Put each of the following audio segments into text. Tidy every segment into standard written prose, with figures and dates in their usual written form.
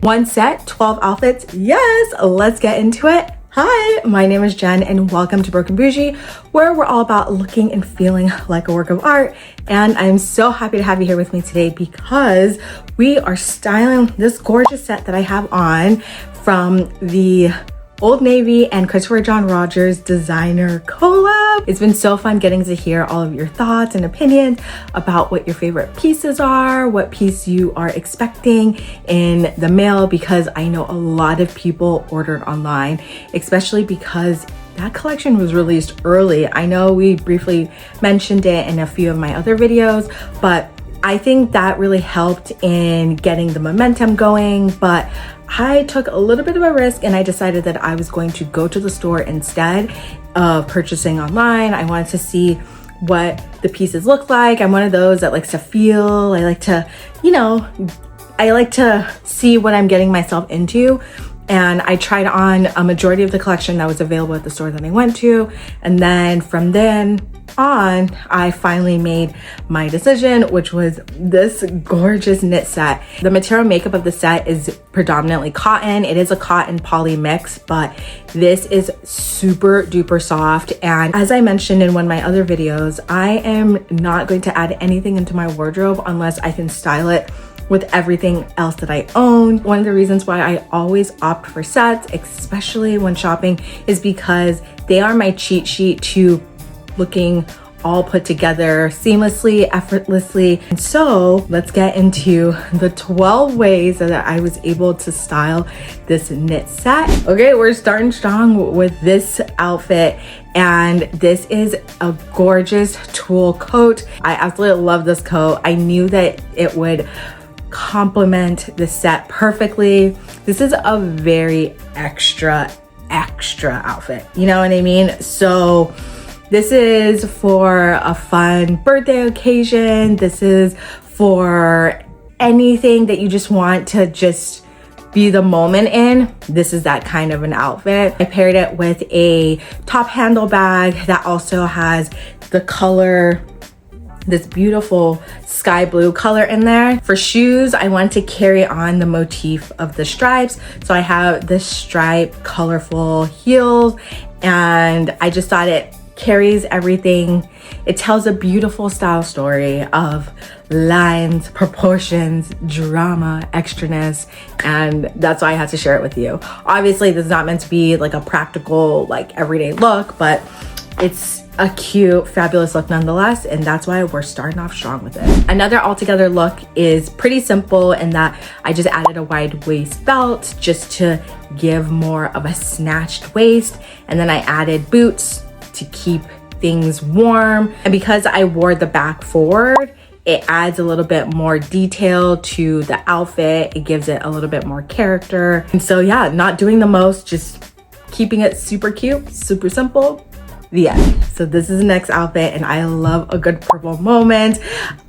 One set, 12 outfits. Yes, let's get into it. Hi, my name is Jen and welcome to Baroque and Boujee, where we're all about looking and feeling like a work of art. And I'm so happy to have you here with me today because we are styling this gorgeous set that I have on from the Old Navy and Christopher John Rogers designer collab. It's been so fun getting to hear all of your thoughts and opinions about what your favorite pieces are, what piece you are expecting in the mail, because I know a lot of people ordered online, especially because that collection was released early. I know we briefly mentioned it in a few of my other videos, but I think that really helped in getting the momentum going. But I took a little bit of a risk and I decided that I was going to go to the store instead of purchasing online. I wanted to see what the pieces look like. I'm one of those that likes to feel. I like to, I like to see what I'm getting myself into. And I tried on a majority of the collection that was available at the store that I went to. And then from then on, I finally made my decision, which was this gorgeous knit set. The material makeup of the set is predominantly cotton. It is a cotton poly mix, but this is super duper soft. And as I mentioned in one of my other videos, I am not going to add anything into my wardrobe unless I can style it with everything else that I own. One of the reasons why I always opt for sets, especially when shopping, is because they are my cheat sheet to looking all put together seamlessly, effortlessly. And so let's get into the 12 ways that I was able to style this knit set. Okay, we're starting strong with this outfit. And this is a gorgeous tulle coat. I absolutely love this coat. I knew that it would complement the set perfectly. This is a very extra outfit, you know what I mean? So this is for a fun birthday occasion. This is for anything that you just want to just be the moment in. This is that kind of an outfit. I paired it with a top handle bag that also has the color, this beautiful sky blue color in there. For shoes, I want to carry on the motif of the stripes. So I have this stripe colorful heels, and I just thought it carries everything. It tells a beautiful style story of lines, proportions, drama, extraness, and that's why I had to share it with you. Obviously, this is not meant to be like a practical, like everyday look, but it's a cute, fabulous look nonetheless, and that's why we're starting off strong with it. Another altogether look is pretty simple in that I just added a wide waist belt just to give more of a snatched waist, and then I added boots to keep things warm. And because I wore the back forward, it adds a little bit more detail to the outfit. It gives it a little bit more character. And so yeah, not doing the most, just keeping it super cute, super simple. The end. So this is the next outfit, and I love a good purple moment.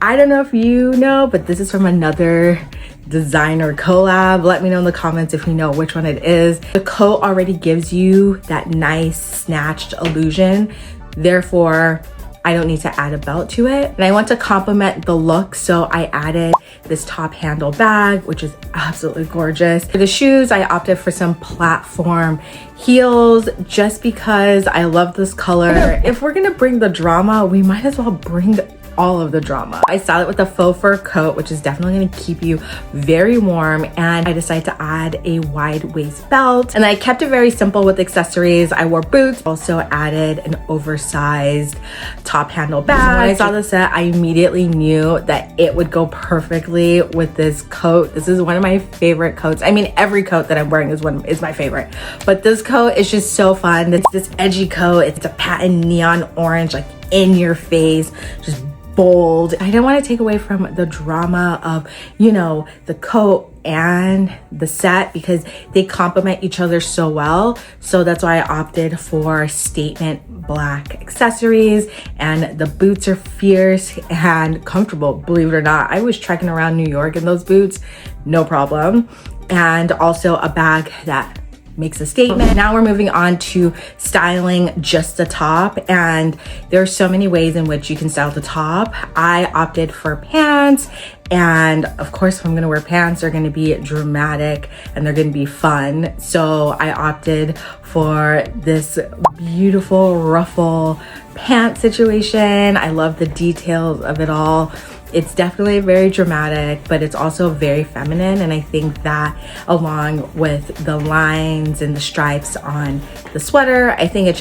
I don't know if you know, but this is from another designer collab. Let me know in the comments if you know which one it is. The coat already gives you that nice snatched illusion. Therefore, I don't need to add a belt to it. And I want to complement the look, so I added this top handle bag, which is absolutely gorgeous. For the shoes, I opted for some platform heels just because I love this color. If we're gonna bring the drama, we might as well bring all of the drama. I styled it with a faux fur coat, which is definitely going to keep you very warm, and I decided to add a wide waist belt, and I kept it very simple with accessories. I wore boots, also added an oversized top handle bag. So when I saw the set, I immediately knew that it would go perfectly with this coat. This is one of my favorite coats. I mean, every coat that I'm wearing is my favorite, but this coat is just so fun. It's this edgy coat. It's a patent neon orange, like in your face, just bold. I didn't want to take away from the drama of, the coat and the set because they complement each other so well. So that's why I opted for statement black accessories, and the boots are fierce and comfortable. Believe it or not, I was trekking around New York in those boots, no problem. And also a bag that makes a statement. Now we're moving on to styling just the top, and there are so many ways in which you can style the top. I opted for pants And of course, if I'm gonna wear pants, they're gonna be dramatic and they're gonna be fun. So I opted for this beautiful ruffle pant situation. I love the details of it all. It's definitely very dramatic, but it's also very feminine. And I think that along with the lines and the stripes on the sweater, I think it's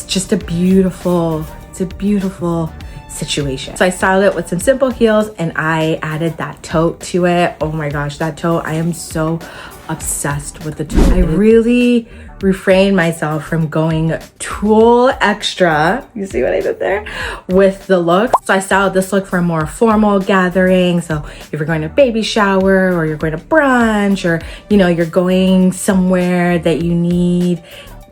just a beautiful situation. So I styled it with some simple heels and I added that tote to it. Oh my gosh, that tote, I am so obsessed with the tote. I really refrained myself from going tool extra, you see what I did there, with the look. So I styled this look for a more formal gathering. So if you're going to baby shower or you're going to brunch, or you know, you're going somewhere that you need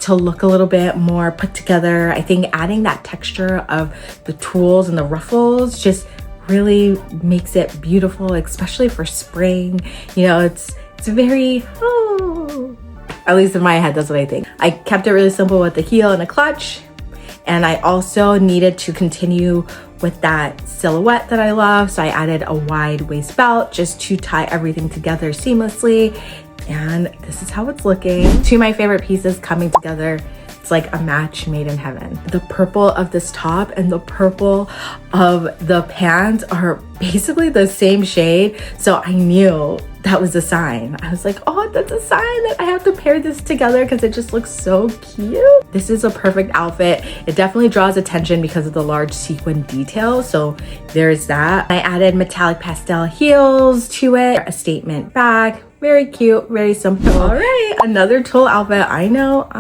to look a little bit more put together, I think adding that texture of the tools and the ruffles just really makes it beautiful, especially for spring. You know, it's very, at least in my head, that's what I think. I kept it really simple with the heel and a clutch. And I also needed to continue with that silhouette that I love. So I added a wide waist belt just to tie everything together seamlessly. And this is how it's looking. Two of my favorite pieces coming together. It's like a match made in heaven. The purple of this top and the purple of the pants are basically the same shade. So I knew that was a sign. I was like, oh, that's a sign that I have to pair this together because it just looks so cute. This is a perfect outfit. It definitely draws attention because of the large sequin detail. So there's that. I added metallic pastel heels to it, a statement bag. Very cute, very simple. All right, another tulle outfit. I know.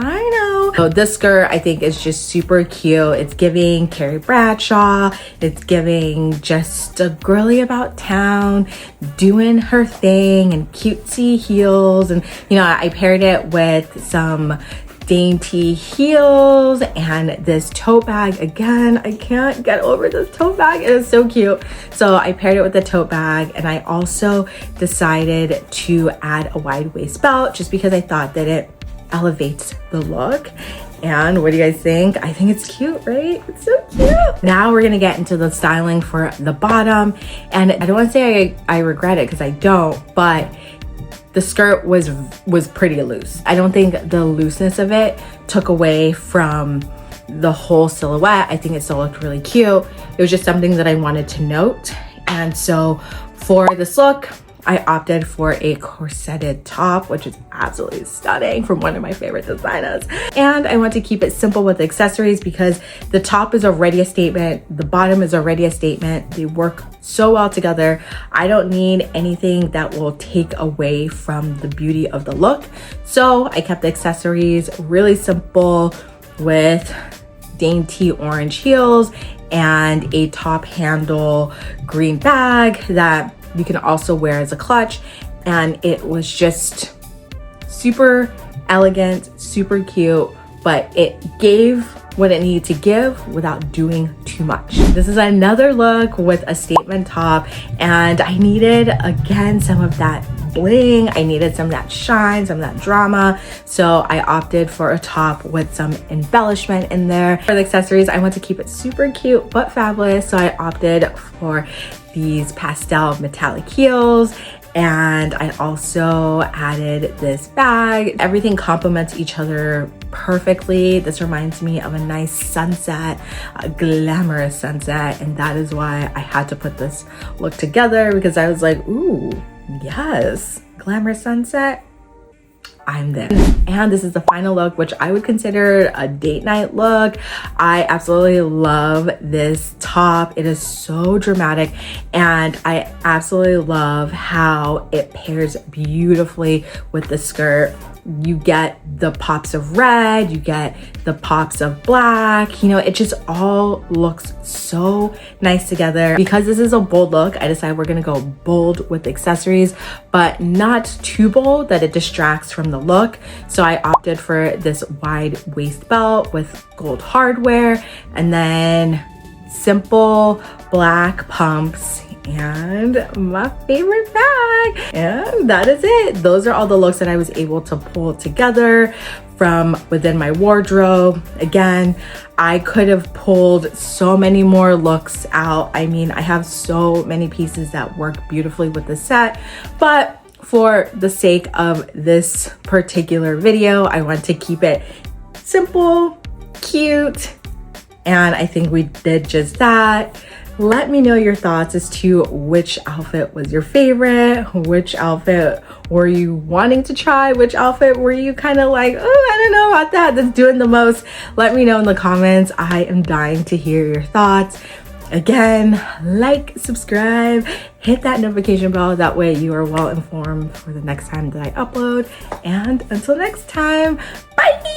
So this skirt I think is just super cute. It's giving Carrie Bradshaw. It's giving just a girly about town, doing her thing, and cutesy heels. And you know, I paired it with some dainty heels and this tote bag. Again, I can't get over this tote bag. It is so cute. So I paired it with the tote bag, and I also decided to add a wide waist belt just because I thought that it elevates the look. And what do you guys think? I think it's cute, right? It's so cute. Now we're gonna get into the styling for the bottom. And I don't want to say I regret it because I don't, but the skirt was pretty loose. I don't think the looseness of it took away from the whole silhouette. I think it still looked really cute. It was just something that I wanted to note. And so for this look, I opted for a corseted top, which is absolutely stunning, from one of my favorite designers. And I want to keep it simple with accessories because the top is already a statement. The bottom is already a statement. They work so well together. I don't need anything that will take away from the beauty of the look. So I kept the accessories really simple with dainty orange heels and a top handle green bag that you can also wear as a clutch. And it was just super elegant, super cute, but it gave what it needed to give without doing too much. This is another look with a statement top, and I needed, again, some of that bling. I needed some of that shine, some of that drama. So I opted for a top with some embellishment in there. For the accessories, I want to keep it super cute but fabulous. So I opted for these pastel metallic heels, and I also added this bag. Everything complements each other perfectly. This reminds me of a nice sunset, a glamorous sunset, and that is why I had to put this look together, because I was like, ooh, yes, glamorous sunset, I'm there. And this is the final look, which I would consider a date night look. I absolutely love this top. It is so dramatic, and I absolutely love how it pairs beautifully with the skirt. You get the pops of red, you get the pops of black, you know, it just all looks so nice together. Because this is a bold look, I decided we're gonna go bold with accessories, but not too bold that it distracts from the look. So I opted for this wide waist belt with gold hardware, and then simple black pumps and my favorite bag. And that is it. Those are all the looks that I was able to pull together from within my wardrobe. Again, I could have pulled so many more looks out. I mean, I have so many pieces that work beautifully with the set, but for the sake of this particular video, I want to keep it simple, cute, and I think we did just that. Let me know your thoughts as to which outfit was your favorite, which outfit were you wanting to try, which outfit were you kind of like, oh, I don't know about that, that's doing the most. Let me know in the comments. I am dying to hear your thoughts. Again, like, subscribe, hit that notification bell. That way you are well informed for the next time that I upload. And until next time, bye!